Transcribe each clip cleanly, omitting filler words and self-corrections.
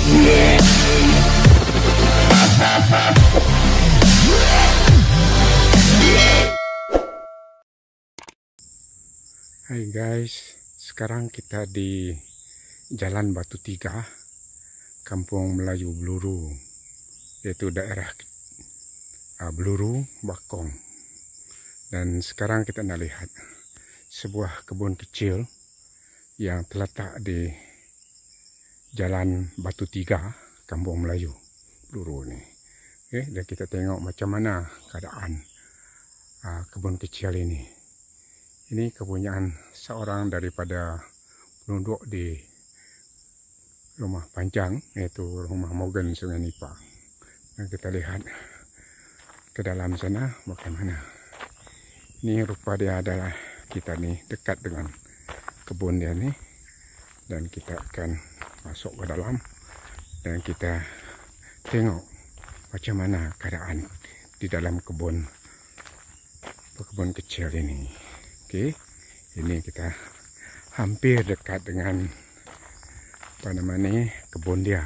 Hai guys, sekarang kita di Jalan Batu Tiga, Kampung Melayu Bluru, yaitu daerah Bluru, Bakong. Dan sekarang kita nak lihat sebuah kebun kecil yang terletak di Jalan Batu Tiga, Kampung Melayu Bluru ni. Okay, dan kita tengok macam mana keadaan kebun kecil ini. Ini kepunyaan seorang daripada penduduk di Rumah Panjang, yaitu Rumah Morgan Sungai Nipah. Dan kita lihat ke dalam sana bagaimana. Ini rupa dia adalah kita ni dekat dengan kebun dia ni. Dan kita akan masuk ke dalam dan kita tengok macam mana keadaan di dalam kebun kecil ini. Okey, ini kita hampir dekat dengan apa namanya kebun dia.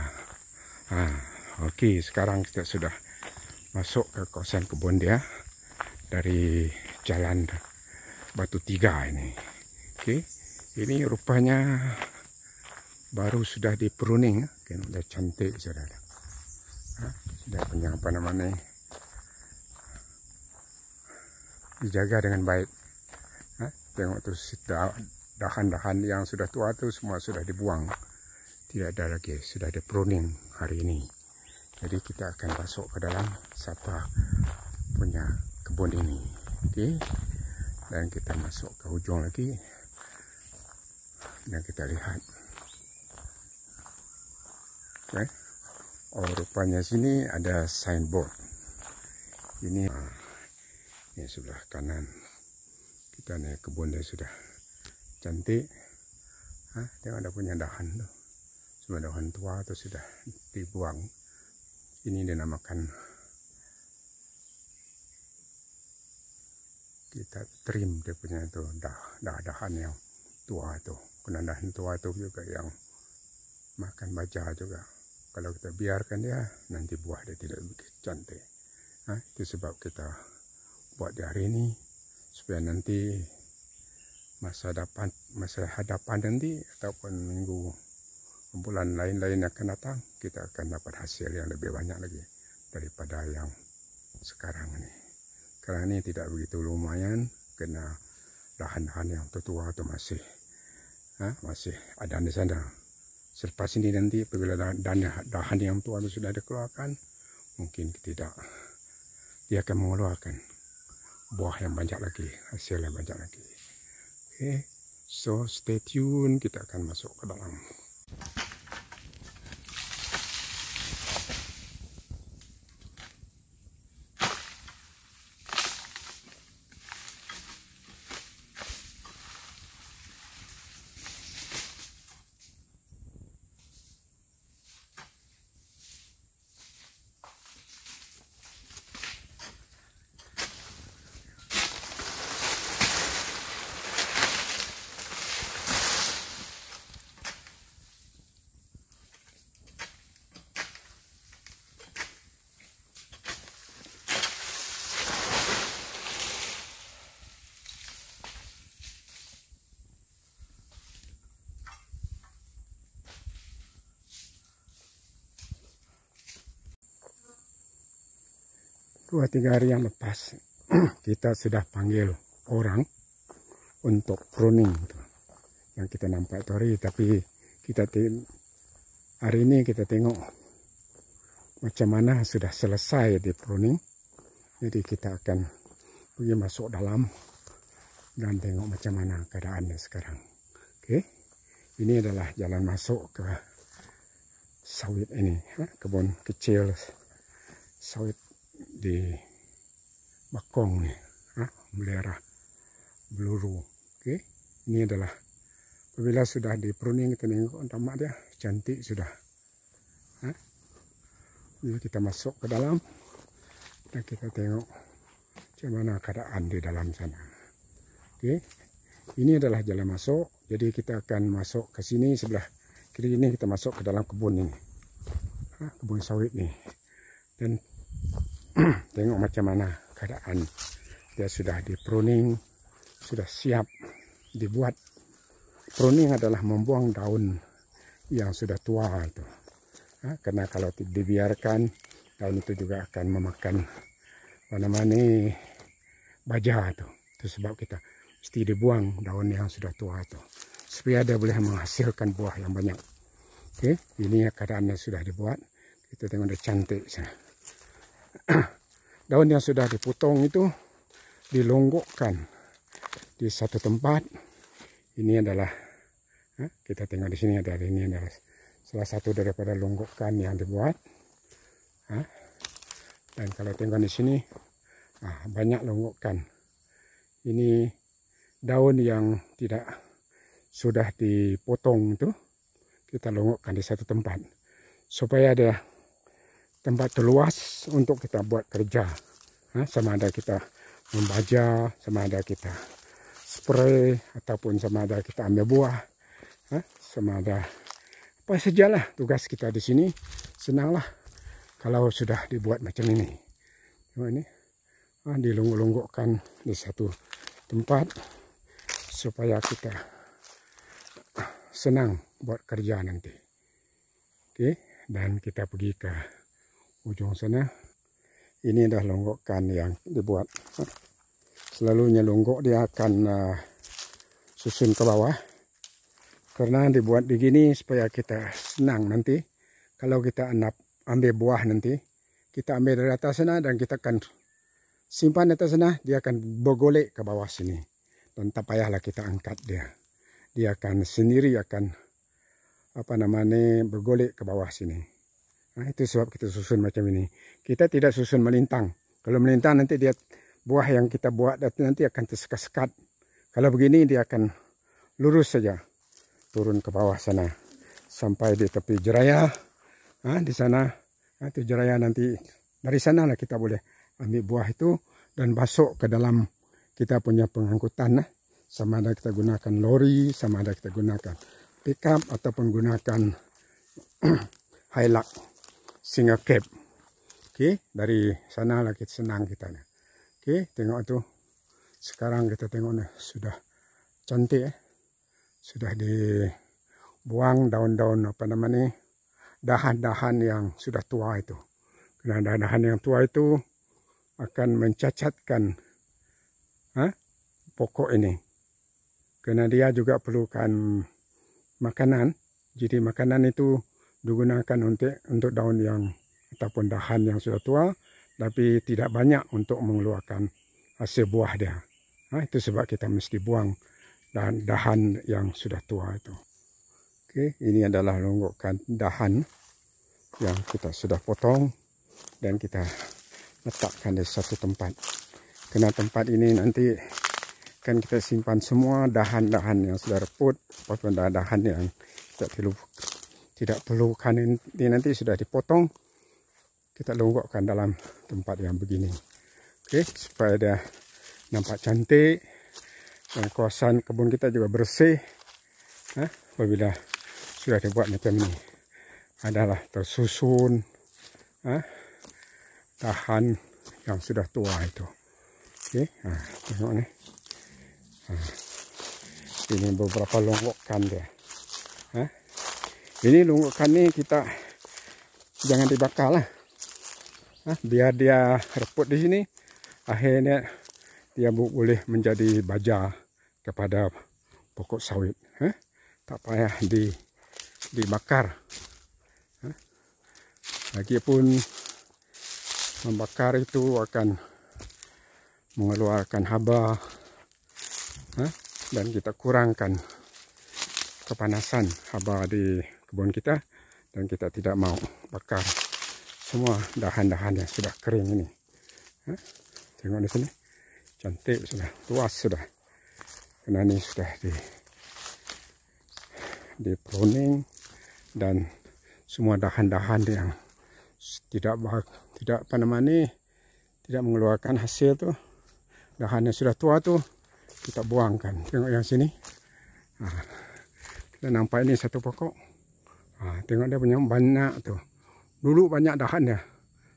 Okey, sekarang kita sudah masuk ke kawasan kebun dia dari Jalan Batu Tiga ini. Okey, ini rupanya baru sudah di pruning, sudah cantik sudah. Sudah punya apa namanya dijaga dengan baik. Tengok tu dahan-dahan yang sudah tua tu semua sudah dibuang. Tidak ada lagi, sudah di pruning hari ini. Jadi kita akan masuk ke dalam siapa punya kebun ini. Okey. Dan kita masuk ke hujung lagi. Dan kita lihat. Okay. Oh, rupanya sini ada signboard. Ini sebelah kanan. Kita ni kebun dia sudah cantik. Tengok ada punya dahan tu. Semua dahan tua tu sudah dibuang. Ini dinamakan, kita trim dia punya tu dahan yang tua tu. Kena dahan tua tu juga yang makan baja juga. Kalau kita biarkan dia, nanti buah dia tidak begitu cantik. Itu sebab kita buat di hari ini, supaya nanti masa hadapan nanti ataupun minggu bulan lain-lain akan datang, kita akan dapat hasil yang lebih banyak lagi daripada yang sekarang ini. Sekarang ini tidak begitu lumayan, kena dahan-dahan yang tua itu masih ada di sana. Selepas ini nanti apabila dahan yang tua itu sudah dikeluarkan, mungkin dia akan mengeluarkan buah yang banyak lagi, hasil yang banyak lagi. Okay, so stay tune, kita akan masuk ke dalam. Dua tiga hari yang lepas kita sudah panggil orang untuk pruning yang kita nampak tadi, tapi hari ini kita tengok macam mana sudah selesai di pruning. Jadi kita akan pergi masuk dalam dan tengok macam mana keadaannya sekarang. Okey, ini adalah jalan masuk ke sawit ini, kebun kecil sawit di Bakong ni, daerah Bluru. Okey, ini adalah apabila sudah di pruning, kita tengok tamak dia cantik sudah. Jadi kita masuk ke dalam dan kita tengok macam mana keadaan di dalam sana. Okey, ini adalah jalan masuk. Jadi kita akan masuk ke sini, sebelah kiri ini kita masuk ke dalam kebun ini. kebun sawit nih. Dan tengok macam mana keadaan. Dia sudah di pruning, sudah siap dibuat. Pruning adalah membuang daun yang sudah tua itu. Karena kalau dibiarkan, daun itu juga akan memakan baja itu. Itu sebab kita mesti dibuang daun yang sudah tua itu, supaya dia boleh menghasilkan buah yang banyak. Oke, ini keadaannya sudah dibuat. Kita tengok dia cantik sana. Daun yang sudah dipotong itu dilonggokkan di satu tempat. Ini adalah kita tengok di sini adalah salah satu daripada longgokan yang dibuat. Dan kalau tengok di sini banyak longgokan. Ini daun yang tidak sudah dipotong itu kita longgokkan di satu tempat supaya ada tempat terluas untuk kita buat kerja. Sama ada kita membaja, sama ada kita spray, ataupun sama ada kita ambil buah, sama ada apa sajalah tugas kita di sini. Senanglah kalau sudah dibuat macam ini. Tengok ini, dilonggok-longgokkan di satu tempat supaya kita senang buat kerja nanti. Oke, dan kita pergi ke ujung sana. Ini adalah longgokan yang dibuat. Selalunya longgok dia akan susun ke bawah. Karena dibuat begini supaya kita senang nanti. Kalau kita ambil buah nanti, kita ambil dari atas sana dan kita akan simpan di atas sana, dia akan bergolek ke bawah sini. Dan tak payahlah kita angkat dia. Dia akan sendiri bergolek ke bawah sini. Itu sebab kita susun macam ini. Kita tidak susun melintang. Kalau melintang nanti dia buah yang kita buat nanti akan tersekat-sekat. Kalau begini dia akan lurus saja turun ke bawah sana sampai di tepi jeraya. Di sana itu jeraya, nanti dari sanalah kita boleh ambil buah itu dan masuk ke dalam kita punya pengangkutan. Sama ada kita gunakan lori, sama ada kita gunakan pickup ataupun gunakan Hilux single cab. Oke, dari sana lah kita senang kita. Oke, tengok tu. Sekarang kita tengok nih, sudah cantik. Sudah dibuang daun-daun dahan-dahan yang sudah tua itu. Karena dahan-dahan yang tua itu akan mencacatkan pokok ini. Karena dia juga perlukan makanan. Jadi makanan itu digunakan untuk daun yang ataupun dahan yang sudah tua, tapi tidak banyak untuk mengeluarkan hasil buah dia. Itu sebab kita mesti buang dahan yang sudah tua itu. Oke, ini adalah longgokan dahan yang kita sudah potong dan kita letakkan di satu tempat. Karena tempat ini nanti kan kita simpan semua dahan-dahan yang sudah reput, ataupun dahan yang tidak perlukan ini nanti sudah dipotong. Kita longgokkan dalam tempat yang begini. Oke, supaya dia nampak cantik dan kawasan kebun kita juga bersih. Apabila sudah dibuat macam ini, adalah tersusun dahan yang sudah tua itu. Oke, tengok nih. Ini beberapa longgokan dia. Ini longgokan ini kita jangan dibakar lah. Biar dia reput di sini, akhirnya dia boleh menjadi baja kepada pokok sawit. Tak payah dibakar. Lagipun membakar itu akan mengeluarkan haba, dan kita kurangkan kepanasan haba di kebun kita, dan kita tidak mau bakar semua dahan-dahan yang sudah kering ini. Tengok di sini, cantik sudah, luas sudah. Karena ini sudah di pruning dan semua dahan-dahan yang tidak mengeluarkan hasil tuh, dahan yang sudah tua tuh kita buangkan. Tengok yang sini, kita nampak ini satu pokok. Tengok dia punya banyak tuh Dulu banyak dahan ya,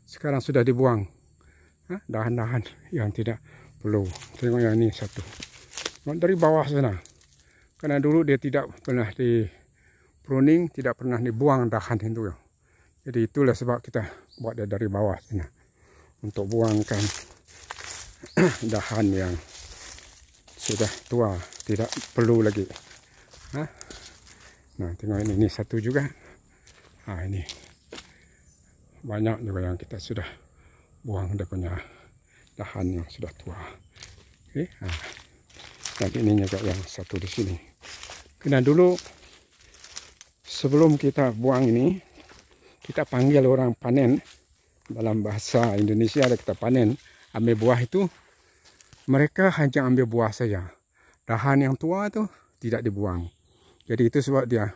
sekarang sudah dibuang. Dahan-dahan yang tidak perlu. Tengok yang ini satu. Dari bawah sana. Karena dulu dia tidak pernah di pruning, tidak pernah dibuang dahan itu. Jadi itulah sebab kita buat dia dari bawah sana. Untuk buangkan dahan yang sudah tua, tidak perlu lagi. Nah, tengok ini satu juga. Ini banyak juga yang kita sudah buang dia punya dahan yang sudah tua. Oke, nanti ini juga yang satu di sini. Karena dulu sebelum kita buang ini, kita panggil orang panen. Dalam bahasa Indonesia ada kita panen, ambil buah itu. Mereka hanya ambil buah saja. Dahan yang tua itu tidak dibuang. Jadi itu sebab dia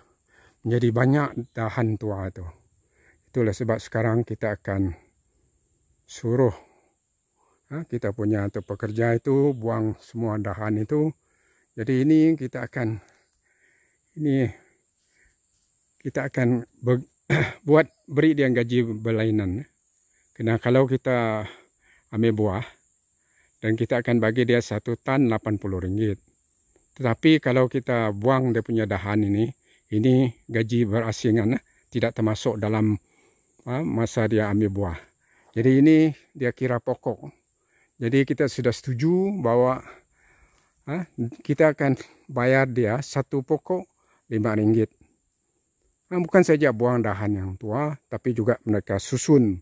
menjadi banyak dahan tua itu. Itulah sebab sekarang kita akan suruh kita punya untuk pekerja itu buang semua dahan itu. Jadi ini kita akan buat beri dia gaji berlainan. Karena kalau kita ambil buah dan kita akan bagi dia 1 tan 80 ringgit. Tetapi kalau kita buang dia punya dahan ini gaji berasingan, tidak termasuk dalam masa dia ambil buah. Jadi ini dia kira pokok. Jadi kita sudah setuju bahwa kita akan bayar dia 1 pokok 5 ringgit. Bukan saja buang dahan yang tua, tapi juga mereka susun.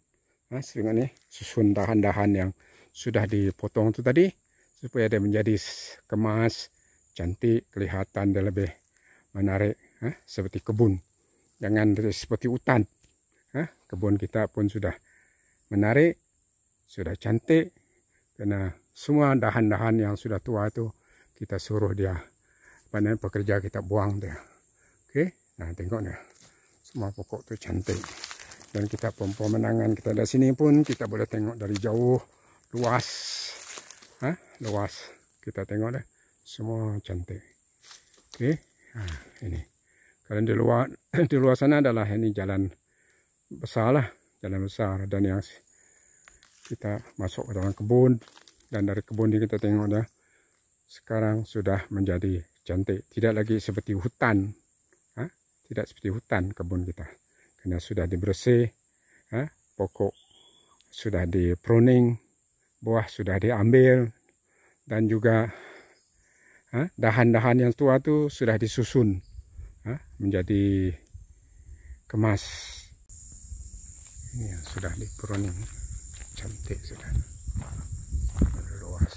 Susun dahan-dahan yang sudah dipotong itu tadi, supaya dia menjadi kemas, cantik, kelihatan dia lebih menarik, seperti kebun. Jangan seperti hutan. Kebun kita pun sudah menarik, sudah cantik, karena semua dahan-dahan yang sudah tua itu kita suruh dia, pekerja kita buang dia. Oke, nah tengok dia, semua pokok itu cantik. Dan kita pemandangan kita dari sini pun kita boleh tengok dari jauh, luas, luas. Kita tengok deh, semua cantik. Oke, ini. Kalau di luar sana adalah ini jalan besar lah, jalan besar, dan yang kita masuk ke dalam kebun, dan dari kebun ini kita tengok dah sekarang sudah menjadi cantik, tidak lagi seperti hutan, tidak seperti hutan kebun kita, karena sudah dibersih, pokok sudah di pruning, buah sudah diambil, dan juga dahan-dahan yang tua itu sudah disusun menjadi kemas. Ini yang sudah di pruning, cantik sudah, luas.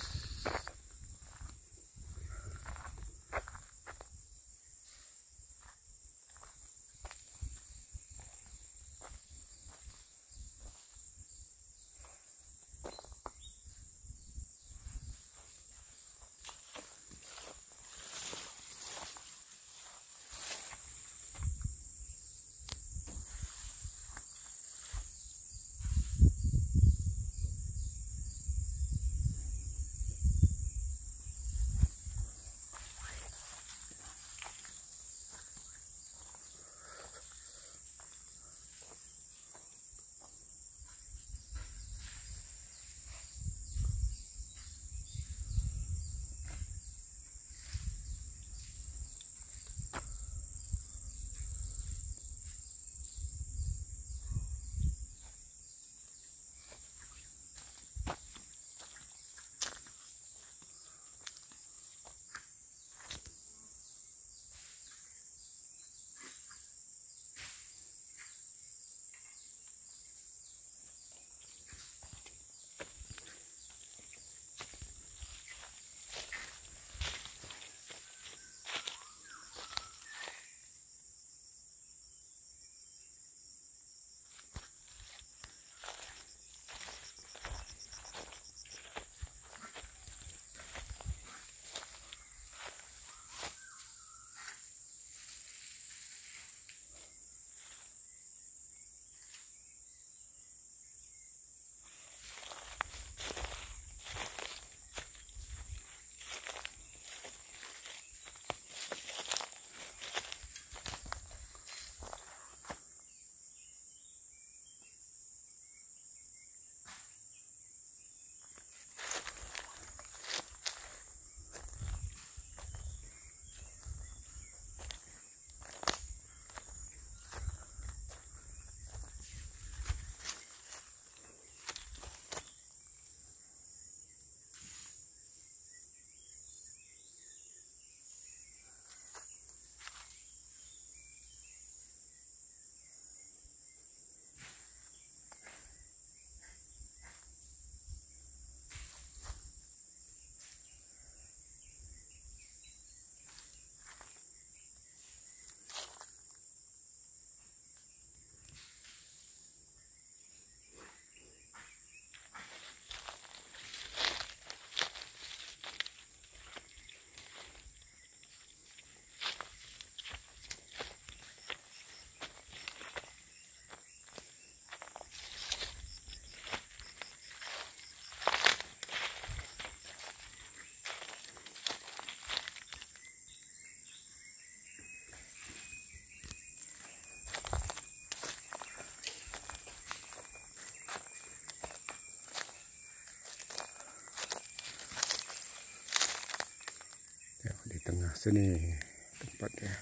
sini tempatnya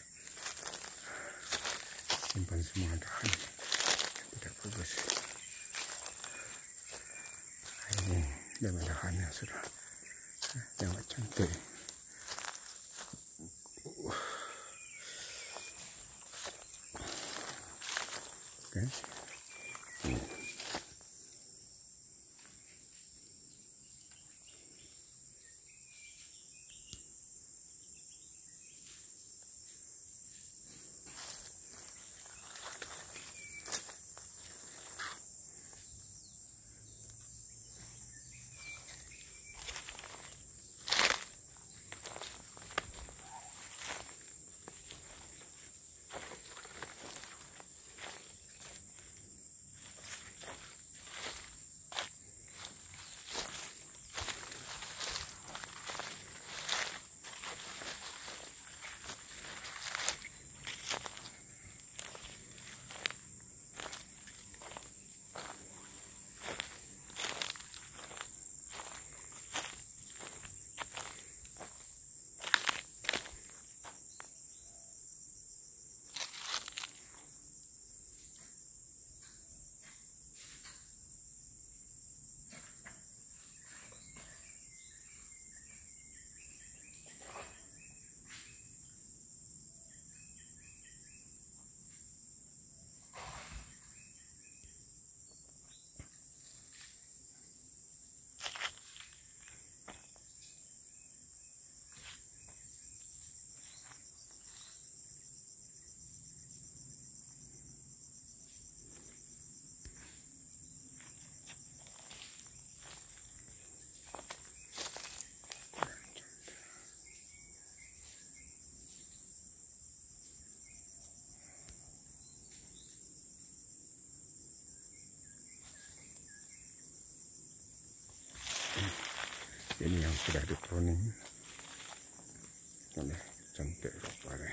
simpan semua dahan yang tidak bagus. Ini dahan-dahannya sudah sangat cantik. Oke. Ini yang sudah di pruning. Cantik rupanya.